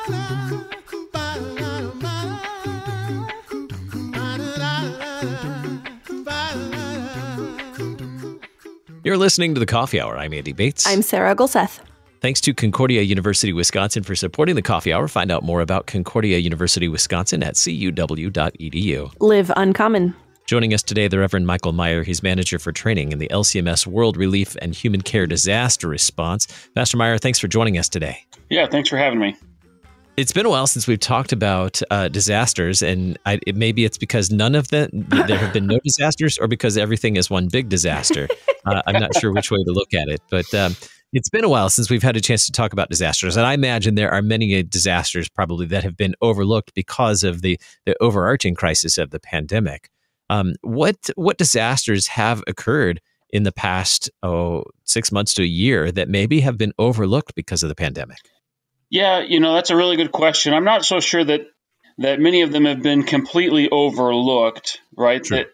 You're listening to The Coffee Hour. I'm Andy Bates. I'm Sarah Gulseth. Thanks to Concordia University, Wisconsin for supporting The Coffee Hour. Find out more about Concordia University, Wisconsin at cuw.edu. Live uncommon. Joining us today, the Reverend Michael Meyer. He's manager for training in the LCMS World Relief and Human Care Disaster Response. Pastor Meyer, thanks for joining us today. Yeah, thanks for having me. It's been a while since we've talked about disasters, and maybe it's because there have been no disasters, or because everything is one big disaster. I'm not sure which way to look at it, but it's been a while since we've had a chance to talk about disasters, and I imagine there are many disasters probably that have been overlooked because of the overarching crisis of the pandemic. What disasters have occurred in the past 6 months to a year that maybe have been overlooked because of the pandemic? Yeah, that's a really good question. I'm not so sure that many of them have been completely overlooked, right? Sure.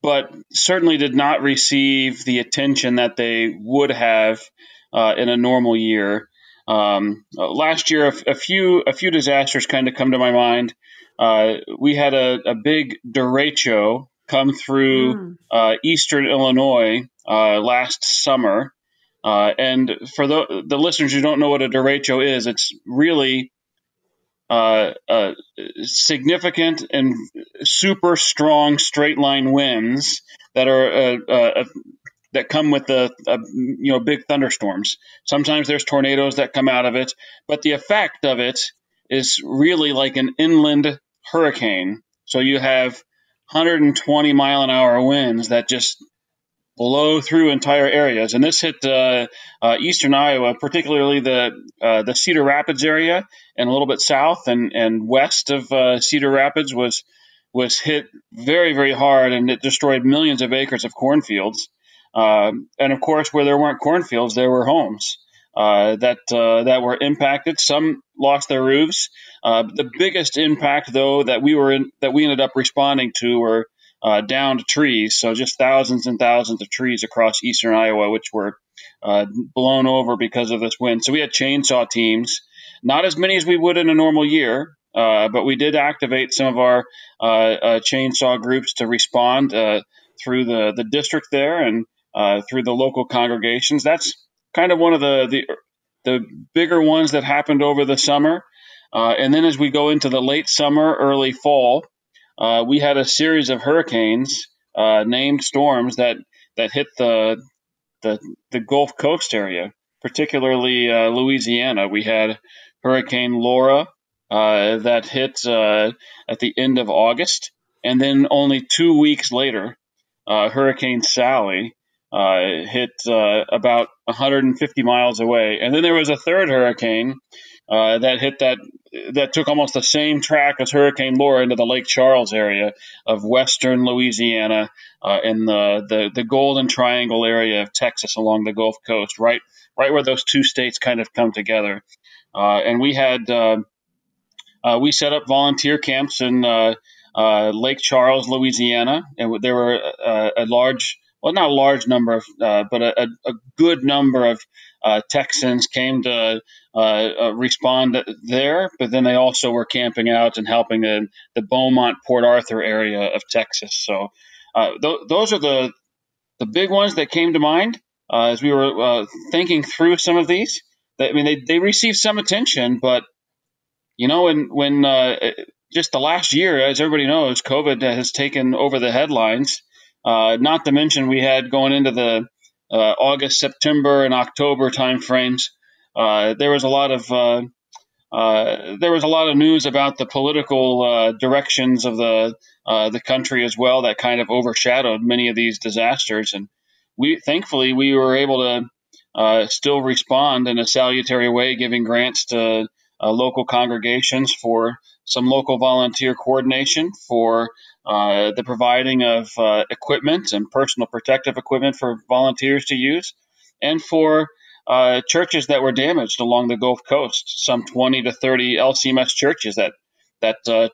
But certainly did not receive the attention that they would have in a normal year. Last year, a few disasters kind of come to my mind. We had a big derecho come through eastern Illinois last summer. And for the listeners who don't know what a derecho is, it's really significant and super strong straight line winds that are that come with big thunderstorms. Sometimes there's tornadoes that come out of it, but the effect of it is really like an inland hurricane. So you have 120 mile an hour winds that just blow through entire areas, and this hit eastern Iowa, particularly the Cedar Rapids area, and a little bit south and west of Cedar Rapids was hit very, very hard, and it destroyed millions of acres of cornfields. And of course, where there weren't cornfields, there were homes that were impacted. Some lost their roofs. The biggest impact, though, that we ended up responding to were downed trees, so just thousands and thousands of trees across eastern Iowa, which were blown over because of this wind. So we had chainsaw teams, not as many as we would in a normal year, but we did activate some of our chainsaw groups to respond through the district there and through the local congregations. That's kind of one of the bigger ones that happened over the summer. And then as we go into the late summer, early fall, we had a series of hurricanes, named storms that hit the Gulf Coast area, particularly Louisiana. We had Hurricane Laura that hit at the end of August, and then only 2 weeks later, Hurricane Sally hit about 150 miles away. And then there was a third hurricane that took almost the same track as Hurricane Laura into the Lake Charles area of western Louisiana and the Golden Triangle area of Texas along the Gulf Coast, right where those two states kind of come together. And we had we set up volunteer camps in Lake Charles, Louisiana, and there were a large, well, not a large number of, but a good number of Texans came to respond there, but then they also were camping out and helping in the Beaumont, Port Arthur area of Texas. So those are the big ones that came to mind as we were thinking through some of these. They received some attention, but when just the last year, as everybody knows, COVID has taken over the headlines. Not to mention we had going into the August, September, and October timeframes. There was a lot of news about the political directions of the country as well that kind of overshadowed many of these disasters. And thankfully we were able to still respond in a salutary way, giving grants to local congregations for some local volunteer coordination, for the providing of equipment and personal protective equipment for volunteers to use, and for churches that were damaged along the Gulf Coast, some 20 to 30 LCMS churches that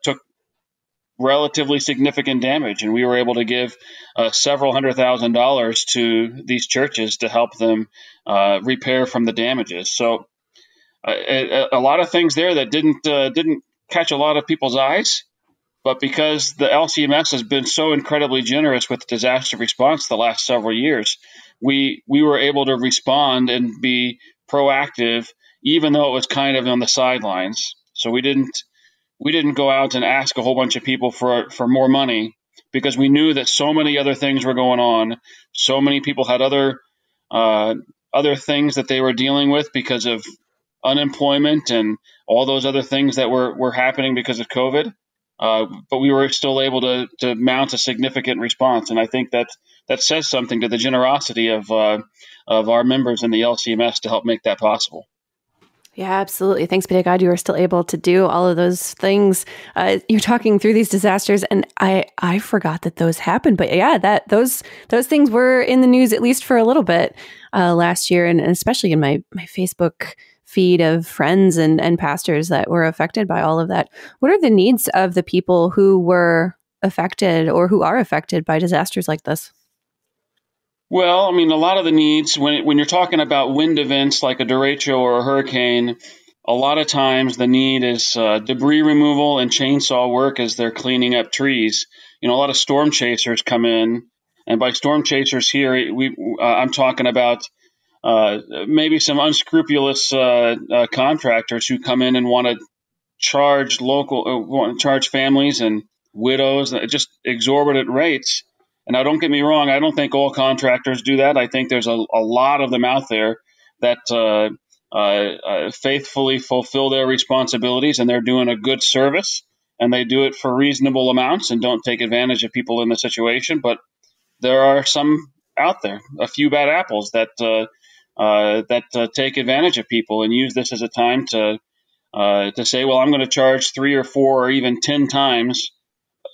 took relatively significant damage. And we were able to give several $100,000 to these churches to help them repair from the damages. So a lot of things there that didn't catch a lot of people's eyes. But because the LCMS has been so incredibly generous with disaster response the last several years, we were able to respond and be proactive, even though it was kind of on the sidelines. So we didn't go out and ask a whole bunch of people for more money, because we knew that so many other things were going on. So many people had other things that they were dealing with because of unemployment and all those other things that were happening because of COVID. But we were still able to mount a significant response, and I think that says something to the generosity of our members in the LCMS to help make that possible. Yeah, absolutely. Thanks be to God you were still able to do all of those things. You're talking through these disasters, and I forgot that those happened. But yeah, that those things were in the news at least for a little bit last year, and especially in my Facebook feed of friends and pastors that were affected by all of that. What are the needs of the people who were affected or who are affected by disasters like this? Well, I mean, a lot of the needs, when you're talking about wind events like a derecho or a hurricane, a lot of times the need is debris removal and chainsaw work as they're cleaning up trees. A lot of storm chasers come in, and by storm chasers here, I'm talking about maybe some unscrupulous contractors who come in and want to charge families and widows just exorbitant rates. And now, don't get me wrong, I don't think all contractors do that. I think there's a lot of them out there that faithfully fulfill their responsibilities, and they're doing a good service, and they do it for reasonable amounts and don't take advantage of people in the situation. But there are some out there, a few bad apples that take advantage of people and use this as a time to say, well, I'm going to charge 3 or 4 or even 10 times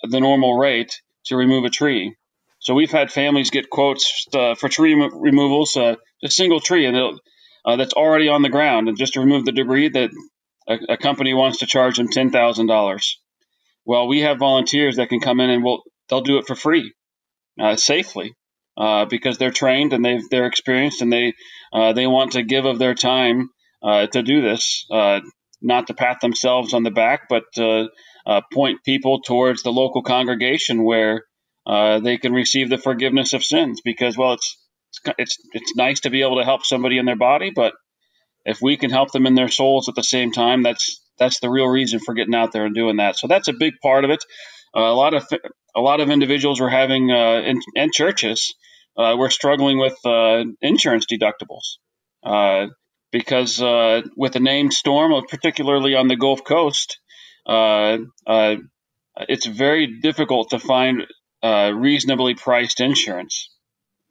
the normal rate to remove a tree. So we've had families get quotes for tree removals, a single tree, and that's already on the ground, and just to remove the debris, that a company wants to charge them $10,000. Well, we have volunteers that can come in and they'll do it for free, safely, because they're trained and they're experienced, and they want to give of their time to do this, not to pat themselves on the back, but point people towards the local congregation where they can receive the forgiveness of sins. Because, well, it's nice to be able to help somebody in their body, but if we can help them in their souls at the same time, that's the real reason for getting out there and doing that. So that's a big part of it. A lot of individuals were having and churches were struggling with insurance deductibles because with the named storm, particularly on the Gulf Coast, it's very difficult to find reasonably priced insurance.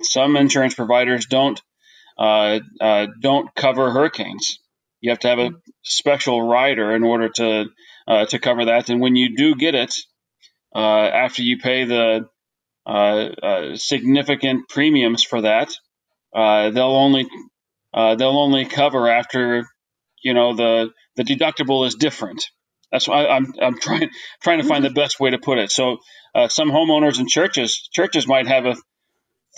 Some insurance providers don't cover hurricanes. You have to have a special rider in order to cover that. And when you do get it, after you pay the significant premiums for that, they'll only cover after the deductible is different. That's why I'm trying to find the best way to put it. So some homeowners and churches might have a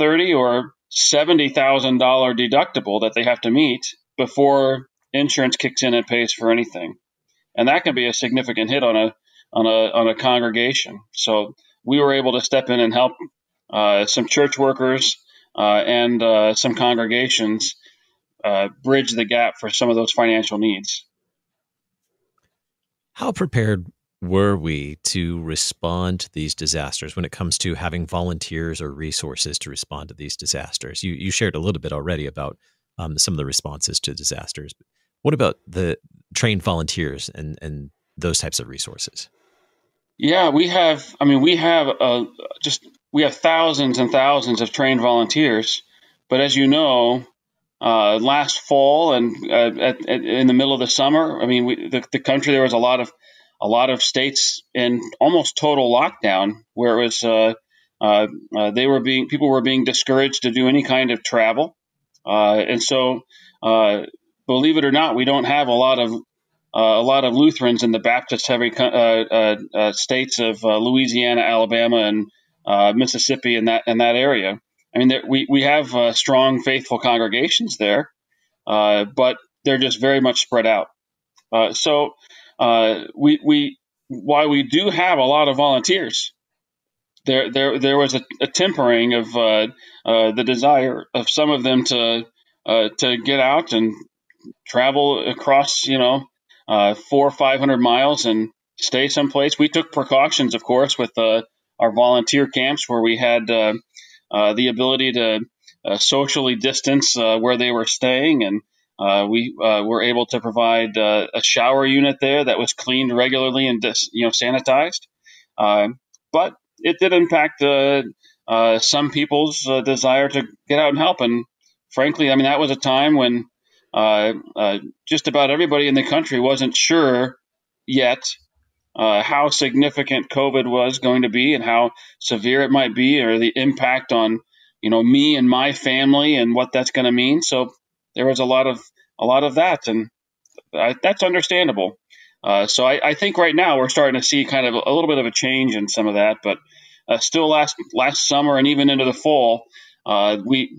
$30,000 or $70,000 deductible that they have to meet before insurance kicks in and pays for anything, and that can be a significant hit on a congregation. So we were able to step in and help some church workers and some congregations bridge the gap for some of those financial needs. How prepared were we to respond to these disasters when it comes to having volunteers or resources to respond to these disasters? You shared a little bit already about some of the responses to disasters. But what about the trained volunteers and those types of resources? Yeah, we have thousands and thousands of trained volunteers. But as you know, last fall and in the middle of the summer, the country, there was a lot of states in almost total lockdown, where it was people were being discouraged to do any kind of travel, and so believe it or not, we don't have a lot of Lutherans in the Baptist-heavy states of Louisiana, Alabama, and Mississippi, in that area. We have strong, faithful congregations there, but they're just very much spread out. We while we do have a lot of volunteers, there was a tempering of the desire of some of them to get out and travel across 400 or 500 miles and stay someplace. We took precautions, of course, with our volunteer camps where we had the ability to socially distance where they were staying, and we were able to provide a shower unit there that was cleaned regularly and sanitized. But it did impact some people's desire to get out and help. And frankly, I mean, that was a time when just about everybody in the country wasn't sure yet how significant COVID was going to be and how severe it might be, or the impact on me and my family and what that's going to mean. So there was a lot of that, and that's understandable. So I think right now we're starting to see kind of a little bit of a change in some of that, but still last summer and even into the fall, it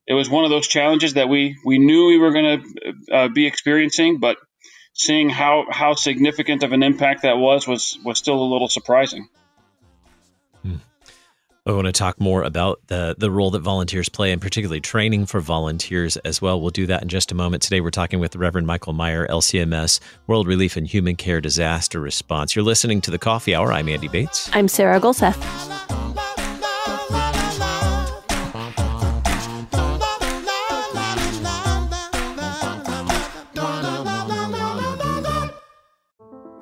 was one of those challenges that we knew we were going to be experiencing, but seeing how significant of an impact that was still a little surprising. I want to talk more about the role that volunteers play, and particularly training for volunteers as well. We'll do that in just a moment. Today, we're talking with the Reverend Michael Meyer, LCMS, World Relief and Human Care Disaster Response. You're listening to The Coffee Hour. I'm Andy Bates. I'm Sarah Gulseth.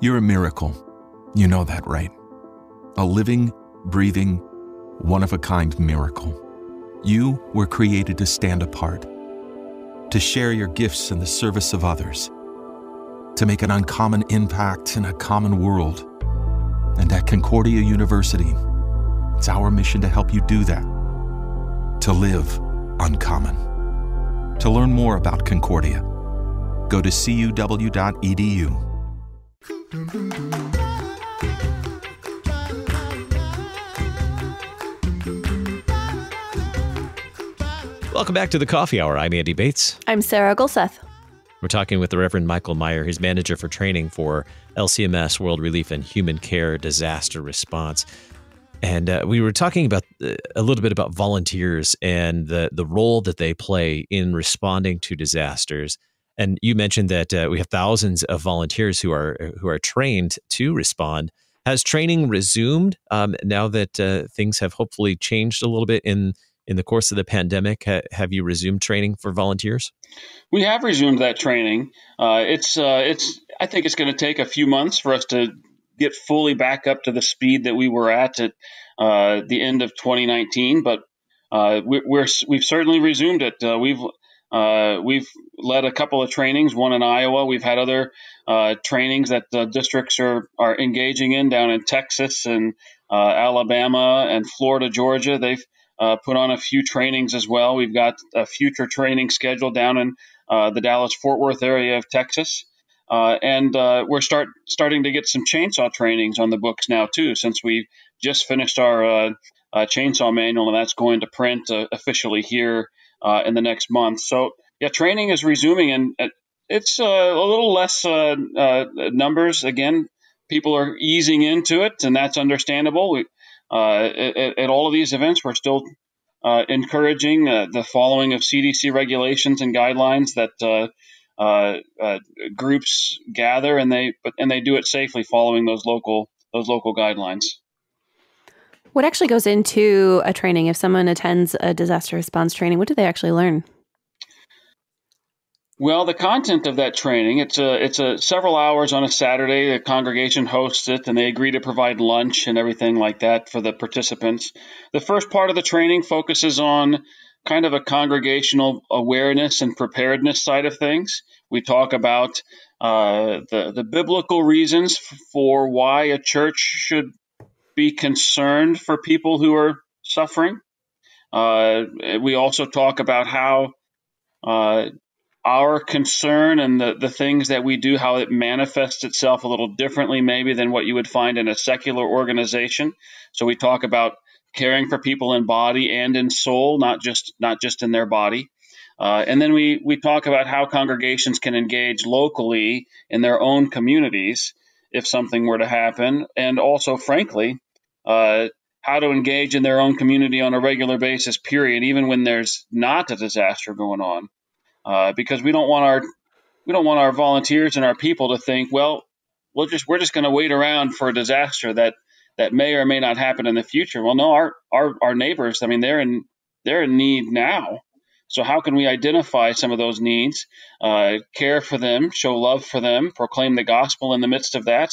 You're a miracle. You know that, right? A living, breathing, one-of-a-kind miracle. You were created to stand apart, to share your gifts in the service of others, to make an uncommon impact in a common world. And at Concordia University, it's our mission to help you do that, to live uncommon. To learn more about Concordia, go to cuw.edu. Welcome back to the Coffee Hour. I'm Andy Bates. I'm Sarah Gulseth. We're talking with the Reverend Michael Meyer. He's manager for training for LCMS, World Relief and Human Care Disaster Response. And we were talking about a little bit about volunteers and the role that they play in responding to disasters. And you mentioned that we have thousands of volunteers who are trained to respond. Has training resumed now that things have hopefully changed a little bit in the course of the pandemic? Have you resumed training for volunteers? We have resumed that training. I think it's going to take a few months for us to get fully back up to the speed that we were at the end of 2019, but we've certainly resumed it. We've led a couple of trainings, one in Iowa. We've had other trainings that districts are engaging in down in Texas and Alabama and Florida, Georgia. They've put on a few trainings as well. We've got a future training scheduled down in the Dallas-Fort Worth area of Texas. And we're starting to get some chainsaw trainings on the books now, too, since we just finished our chainsaw manual, and that's going to print officially here in the next month. So, yeah, training is resuming, and it's a little less numbers. Again, people are easing into it, and that's understandable. At all of these events, we're still encouraging the following of CDC regulations and guidelines that groups gather, and they do it safely following those local guidelines. What actually goes into a training? If someone attends a disaster response training, what do they actually learn? Well, the content of that training, it's several hours on a Saturday. The congregation hosts it, and they agree to provide lunch and everything like that for the participants. The first part of the training focuses on kind of a congregational awareness and preparedness side of things. We talk about the biblical reasons for why a church should be concerned for people who are suffering. We also talk about how our concern and the things that we do, how it manifests itself a little differently maybe than what you would find in a secular organization. So we talk about caring for people in body and in soul, not just in their body. And then we talk about how congregations can engage locally in their own communities if something were to happen, and also, frankly, how to engage in their own community on a regular basis, period, even when there's not a disaster going on, because we don't want our volunteers and our people to think, well, we're just going to wait around for a disaster that may or may not happen in the future. Well, no, our neighbors, I mean, they're in need now. So how can we identify some of those needs, care for them, show love for them, proclaim the gospel in the midst of that,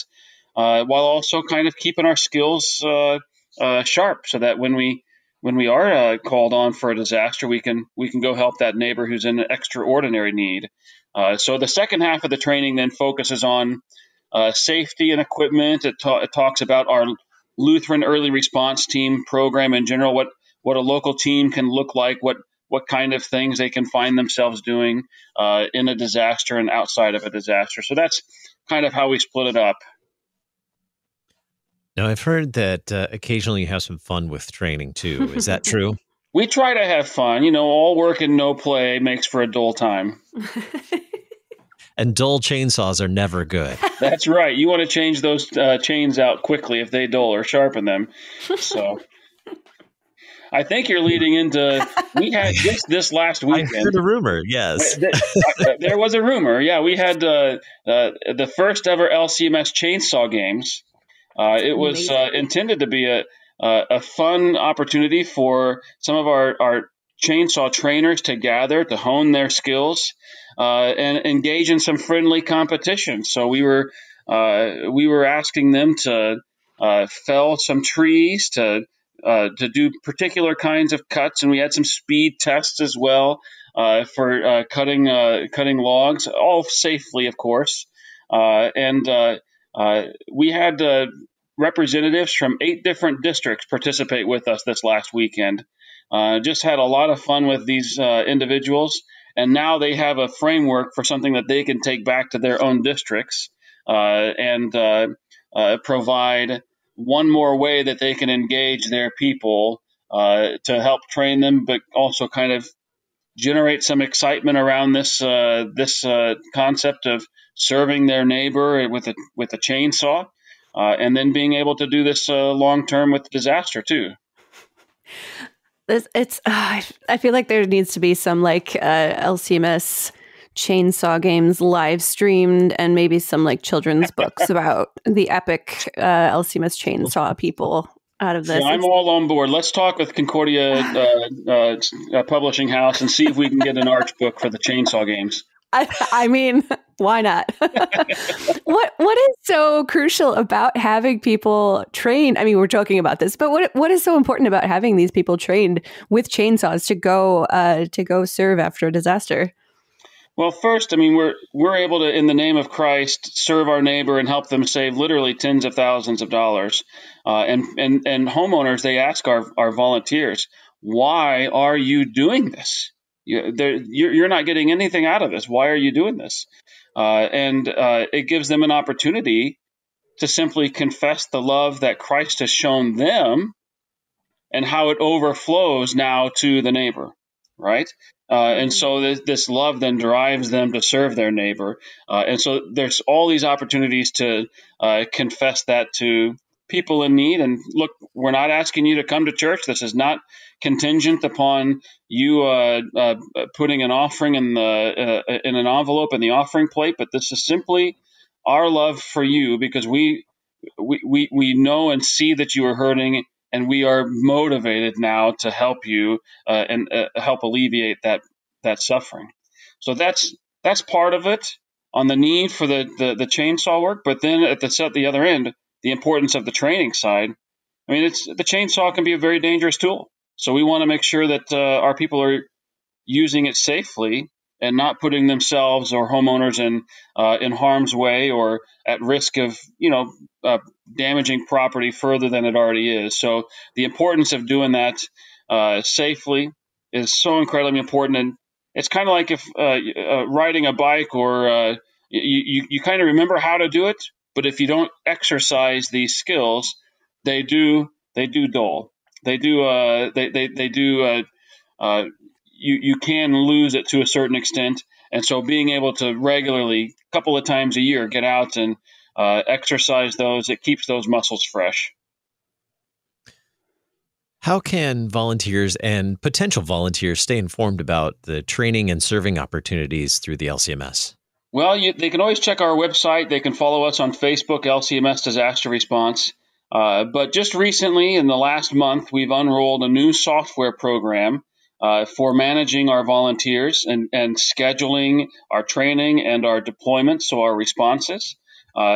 while also kind of keeping our skills sharp, so that when we are called on for a disaster, we can go help that neighbor who's in extraordinary need. So the second half of the training then focuses on safety and equipment. It talks about our Lutheran Early Response Team program in general, what a local team can look like, what kind of things they can find themselves doing in a disaster and outside of a disaster. So that's kind of how we split it up. Now, I've heard that occasionally you have some fun with training, too. Is that true? We try to have fun. All work and no play makes for a dull time. And dull chainsaws are never good. That's right. You want to change those chains out quickly if they dull, or sharpen them. So I think you're leading into, we had this last weekend. I heard a rumor, yes. There was a rumor. Yeah, we had the first ever LCMS chainsaw games. It was intended to be a fun opportunity for some of our chainsaw trainers to gather, to hone their skills, and engage in some friendly competition. So we were asking them to fell some trees, to do particular kinds of cuts, and we had some speed tests as well for cutting logs, all safely, of course. And we had representatives from 8 different districts participate with us this last weekend. Just had a lot of fun with these individuals, and now they have a framework for something that they can take back to their own districts and provide one more way that they can engage their people to help train them, but also kind of generate some excitement around this concept of serving their neighbor with a chainsaw, and then being able to do this long term with disaster too. I feel like there needs to be some LCMS chainsaw games live streamed, and maybe some children's books about the epic LCMS chainsaw people out of this. Yeah, I'm all on board. Let's talk with Concordia Publishing House and see if we can get an arch book for the chainsaw games. I mean, why not? What is so crucial about having people trained? I mean, we're joking about this, but what is so important about having these people trained with chainsaws to go serve after a disaster? Well, first, I mean, we're able to, in the name of Christ, serve our neighbor and help them save literally tens of thousands of dollars. And homeowners, they ask our volunteers, why are you doing this? You're not getting anything out of this. Why are you doing this? And it gives them an opportunity to simply confess the love that Christ has shown them and how it overflows now to the neighbor, right? And so this love then drives them to serve their neighbor. And so there's all these opportunities to confess that to people in need. And look, we're not asking you to come to church. This is not contingent upon you putting an offering in an envelope in the offering plate, but this is simply our love for you, because we know and see that you are hurting, and we are motivated now to help you and help alleviate that suffering. So that's part of it on the need for the chainsaw work. But then at the other end, the importance of the training side. I mean, the chainsaw can be a very dangerous tool. So we want to make sure that our people are using it safely and not putting themselves or homeowners in harm's way or at risk of damaging property further than it already is. So the importance of doing that safely is so incredibly important. And it's kind of like if riding a bike, or you kind of remember how to do it, but if you don't exercise these skills, they do dull. They do you can lose it to a certain extent. And so being able to regularly, a couple of times a year, get out and exercise those, it keeps those muscles fresh. How can volunteers and potential volunteers stay informed about the training and serving opportunities through the LCMS? Well, they can always check our website. They can follow us on Facebook, LCMS Disaster Response. But just recently, in the last month, we've unrolled a new software program for managing our volunteers and scheduling our training and our deployments, so our responses.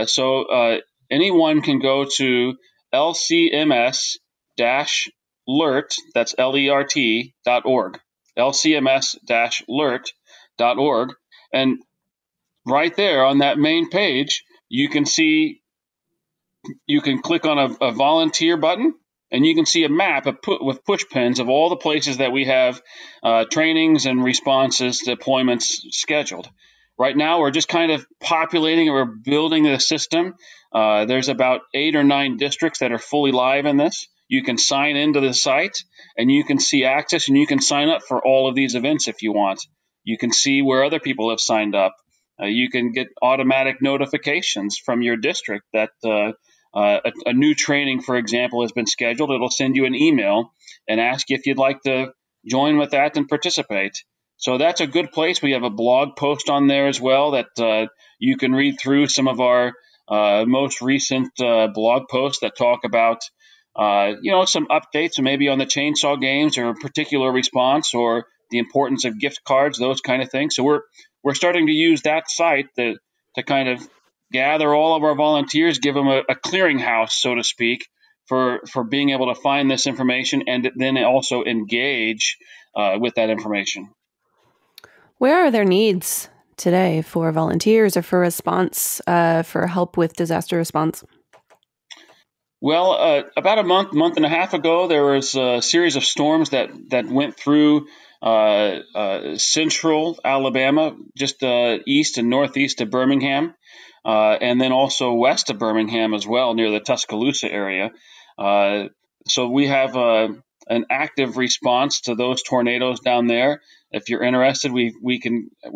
So anyone can go to LCMS-LERT, that's LERT.org, LCMS-LERT.org, and right there on that main page, you can click on a volunteer button, and you can see a map with push pins of all the places that we have trainings and responses, deployments scheduled. Right now, we're just kind of populating, we're building the system. There's about 8 or 9 districts that are fully live in this. You can sign into the site, and you can see access, and you can sign up for all of these events if you want. You can see where other people have signed up. You can get automatic notifications from your district that a new training, for example, has been scheduled. It'll send you an email and ask you if you'd like to join with that and participate. So that's a good place. We have a blog post on there as well that you can read through some of our most recent blog posts that talk about some updates, maybe on the chainsaw games or a particular response or the importance of gift cards, those kind of things. So we're starting to use that site to kind of gather all of our volunteers, give them a clearinghouse, so to speak, for being able to find this information and then also engage with that information. Where are there needs today for volunteers or for response, for help with disaster response? Well, about a month and a half ago, there was a series of storms that went through central Alabama, just east and northeast of Birmingham, and then also west of Birmingham as well, near the Tuscaloosa area. So we have an active response to those tornadoes down there. If you're interested, we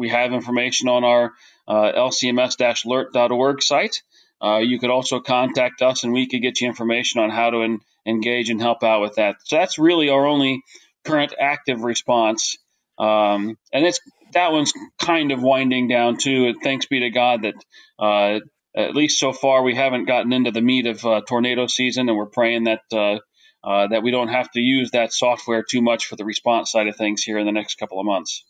have information on our LCMS-LERT.org site. You could also contact us, and we could get you information on how to engage and help out with that. So that's really our only current active response, and that one's kind of winding down too. And thanks be to God that at least so far we haven't gotten into the meat of tornado season, and we're praying that we don't have to use that software too much for the response side of things here in the next couple of months.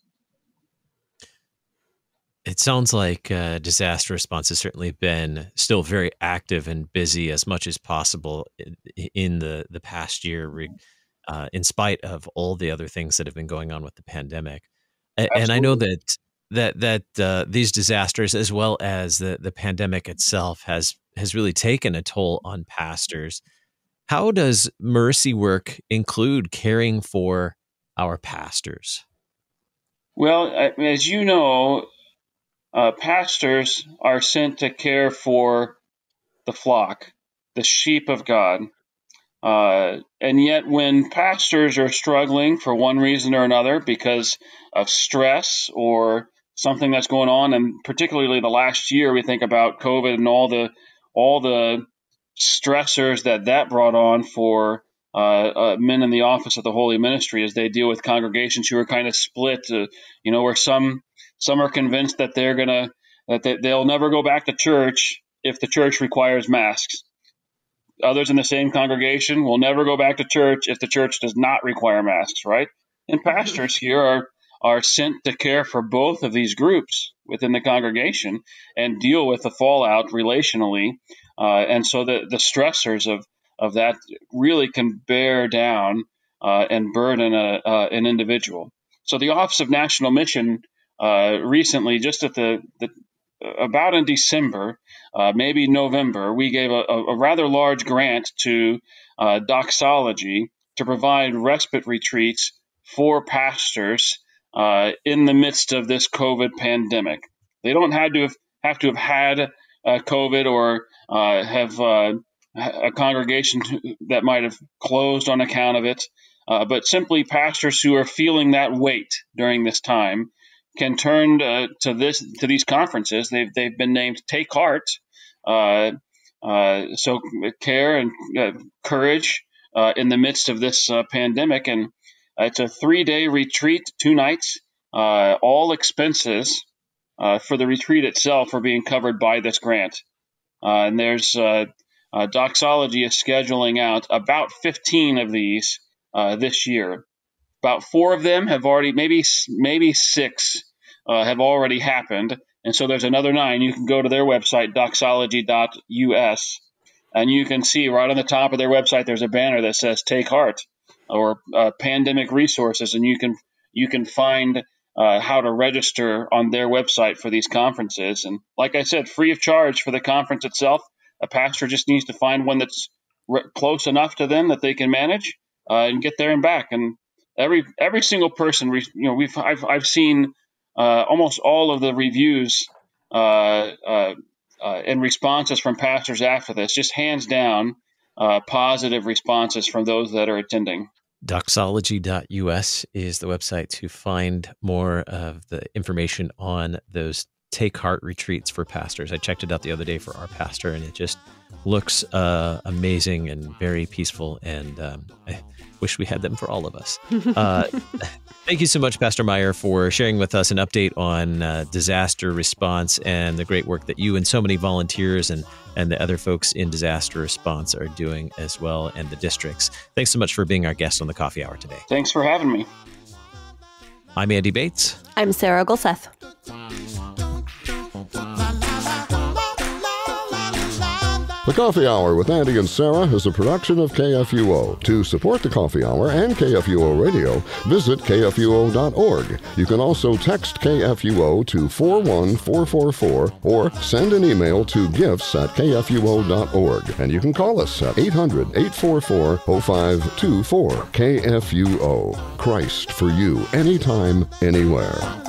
It sounds like disaster response has certainly been still very active and busy as much as possible in the past year, in spite of all the other things that have been going on with the pandemic. Absolutely. And I know that these disasters, as well as the pandemic itself, has really taken a toll on pastors. How does mercy work include caring for our pastors? Well, as you know, pastors are sent to care for the flock, the sheep of God. And yet when pastors are struggling for one reason or another because of stress or something that's going on, and particularly the last year, we think about COVID and all the stressors that brought on for men in the office of the Holy Ministry as they deal with congregations who are kind of split, where some are convinced that they'll never go back to church if the church requires masks. Others in the same congregation will never go back to church if the church does not require masks, right? And pastors here are sent to care for both of these groups within the congregation and deal with the fallout relationally. And so the stressors of that really can bear down and burden an individual. So the Office of National Mission recently, just at about in December, maybe November, we gave a rather large grant to DOXOLOGY to provide respite retreats for pastors in the midst of this COVID pandemic. They don't have to have had COVID or have a congregation that might have closed on account of it. but simply pastors who are feeling that weight during this time can turn to these conferences. They've been named Take Heart. So care and courage in the midst of this pandemic. And it's a 3-day retreat, 2 nights. All expenses for the retreat itself are being covered by this grant. And there's Doxology is scheduling out about 15 of these this year. About 4 of them have already, maybe 6 have already happened. And so there's another 9. You can go to their website, doxology.us, and you can see right on the top of their website, there's a banner that says Take Heart or Pandemic Resources. And you can find how to register on their website for these conferences. And like I said, free of charge for the conference itself. A pastor just needs to find one that's close enough to them that they can manage and get there and back. And every single person, I've seen almost all of the reviews and responses from pastors after this, just hands down positive responses from those that are attending. Doxology.us is the website to find more of the information on those Take Heart retreats for pastors. I checked it out the other day for our pastor, and it just looks amazing and very peaceful, and I wish we had them for all of us. Thank you so much, Pastor Meyer, for sharing with us an update on disaster response and the great work that you and so many volunteers and the other folks in disaster response are doing as well, and the districts. Thanks so much for being our guest on the Coffee Hour today. Thanks for having me. I'm Andy Bates. I'm Sarah Gulseth. The Coffee Hour with Andy and Sarah is a production of KFUO. To support the Coffee Hour and KFUO Radio, visit KFUO.org. You can also text KFUO to 41444 or send an email to gifts@KFUO.org. And you can call us at 800-844-0524. KFUO. Christ for you, anytime, anywhere.